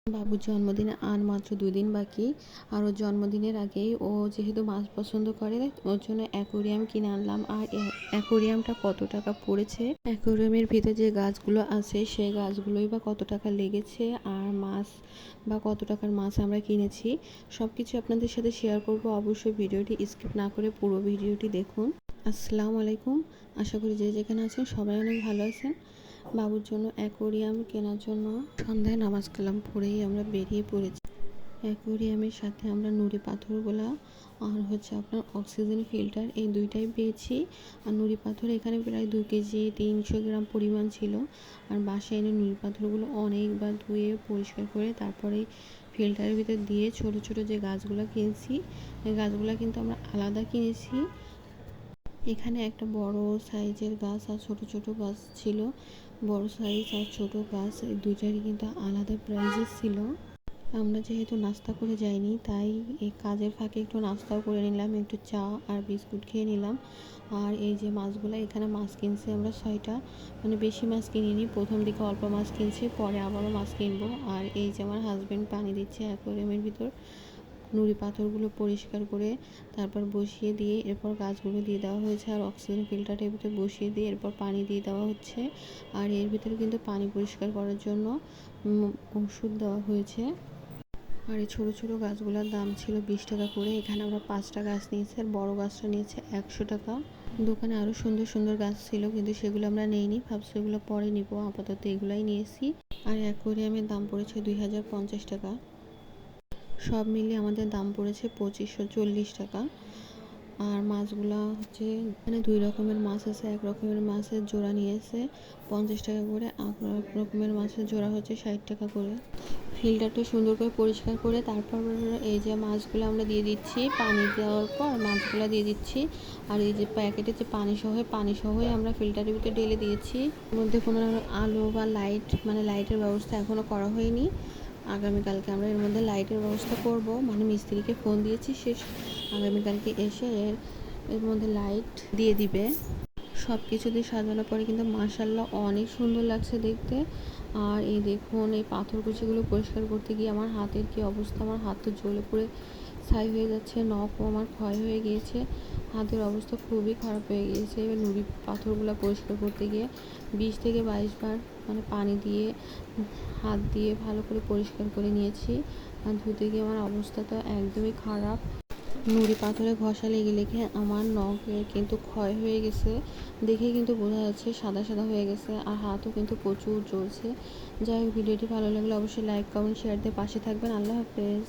বাবুর জন্মদিনে আর মাত্র 2 দিন বাকি। আর ওর জন্মদিনের আগেই ও যেহেতু মাছ পছন্দ করে, ওর জন্য অ্যাকোরিয়াম কিনে আনলাম। আর অ্যাকোরিয়ামটা কত টাকা পড়েছে, অ্যাকোরিয়ামের ভিতরে যে গাছগুলো আছে সেই গাছগুলোই বা কত টাকা লেগেছে, আর মাছ বা কত টাকার মাছ আমরা কিনেছি, সব কিছু আপনাদের সাথে শেয়ার করব। অবশ্যই ভিডিওটি স্কিপ না করে পুরো ভিডিওটি দেখুন। আসসালামু আলাইকুম, আশা করি যে যেখানে আছেন সবাই অনেক ভালো আছেন। বাবুর জন্য অ্যাকোরিয়াম কেনার জন্য সন্ধ্যায় নামাজ কালাম পড়েই আমরা বেরিয়ে পড়েছি। অ্যাকোরিয়ামের সাথে আমরা নুড়ি পাথরগুলা আর হচ্ছে আপনার অক্সিজেন ফিল্টার এই দুইটাই পেয়েছি। আর নুড়ি পাথর এখানে প্রায় 2 কেজি 300 গ্রাম পরিমাণ ছিল। আর বাসায় এনে নুড়ি পাথরগুলো অনেকবার ধুয়ে পরিষ্কার করে তারপরে ফিল্টারের ভিতর দিয়ে ছোট ছোট যে গাছগুলো কিনেছি, এই গাছগুলো কিন্তু আমরা আলাদা কিনেছি। এখানে একটা বড় সাইজের গাছ আর ছোট ছোট গাছ ছিল। বড় সাইজ আর ছোট গাছ এই দুইটারই কিন্তু আলাদা প্রাইজেস ছিল। আমরা যেহেতু নাস্তা করে যাইনি, তাই এই কাজের ফাঁকে একটু নাস্তাও করে নিলাম, একটু চা আর বিস্কুট খেয়ে নিলাম। আর এই যে মাছগুলো, এখানে মাছ কিনছি আমরা 6টা, মানে বেশি মাছ কিনিনি। প্রথম দিকে অল্প মাছ কিনছি, পরে আবারও মাছ কিনবো। আর এই যে আমার হাজব্যান্ড পানি দিচ্ছে অ্যাকোয়ারিয়ামের ভিতর। নুড়ি পাথরগুলো পরিষ্কার করে তারপর বসিয়ে দিয়ে এরপর গাছগুলো দিয়ে দেওয়া হয়েছে। আর অক্সিজেন ফিল্টারের ভিতরে বসিয়ে দিয়ে এরপর পানি দিয়ে দেওয়া হচ্ছে। আর এর ভিতরে কিন্তু পানি পরিষ্কার করার জন্য ওষুধ দেওয়া হয়েছে। আর এই ছোটো ছোটো গাছগুলোর দাম ছিল 20 টাকা করে। এখানে আমরা 5টা গাছ নিয়েছি, আর বড় গাছটা নিয়েছে 100 টাকা। দোকানে আরও সুন্দর সুন্দর গাছ ছিল, কিন্তু সেগুলো আমরা নেইনি, ভাবছি এগুলো পরে নিব, আপাতত এগুলাই নিয়েছি। আর অ্যাকোয়ারিয়ামের দাম পড়েছে 2050 টাকা। সব মিলিয়ে আমাদের দাম পড়েছে 2540 টাকা। আর মাছগুলা হচ্ছে এখানে 2 রকমের মাছ আছে। এক রকমের মাছের জোড়া নিয়েছে 50 টাকা করে, আর এক রকমের মাছের জোড়া হচ্ছে 60 টাকা করে। ফিল্টারটা সুন্দর করে পরিষ্কার করে তারপর এই যে মাছগুলো আমরা দিয়ে দিচ্ছি। পানি দেওয়ার পর মাছগুলো দিয়ে দিচ্ছি। আর এই যে প্যাকেটে যে পানি সহই আমরা ফিল্টারের ভিতরে ঢেলে দিয়েছি। এর মধ্যে কোনো আলো বা লাইট, মানে লাইটের ব্যবস্থা এখনও করা হয়নি। আগামীকালকে আমরা এর মধ্যে লাইটের ব্যবস্থা করব, মানে মিস্ত্রিকে ফোন দিয়েছি, সে আগামীকালকে এসে এর মধ্যে লাইট দিয়ে দিবে। সব কিছু দিয়ে সাজানোর পরে কিন্তু মাশাআল্লাহ অনেক সুন্দর লাগছে দেখতে। আর এই দেখুন, এই পাথরকুচিগুলো পরিষ্কার করতে গিয়ে আমার হাতের কি অবস্থা, আমার হাত তো জ্বলে পুড়ে ছাই হয়ে যাচ্ছে, নখও আমার ক্ষয় হয়ে গিয়েছে, হাতের অবস্থা খুবই খারাপ হয়ে গিয়েছে। এবার নুড়ি পাথরগুলো পরিষ্কার করতে গিয়ে 20 থেকে 22 বার মানে পানি দিয়ে হাত দিয়ে ভালো করে পরিষ্কার করে নিয়েছি। আর ধুতে গিয়ে আমার অবস্থা তো একদমই খারাপ। নুড়ি পাথরে ঘষা লেগে লেগে আমার নখে কিন্তু ক্ষয় হয়ে গেছে, দেখেই কিন্তু বোঝা যাচ্ছে সাদা সাদা হয়ে গেছে। আর হাতও কিন্তু প্রচুর জ্বলছে। যাই হোক, ভিডিওটি ভালো লাগলে অবশ্যই লাইক কমেন্ট শেয়ার দিয়ে পাশে থাকবেন। আল্লাহ হাফেজ।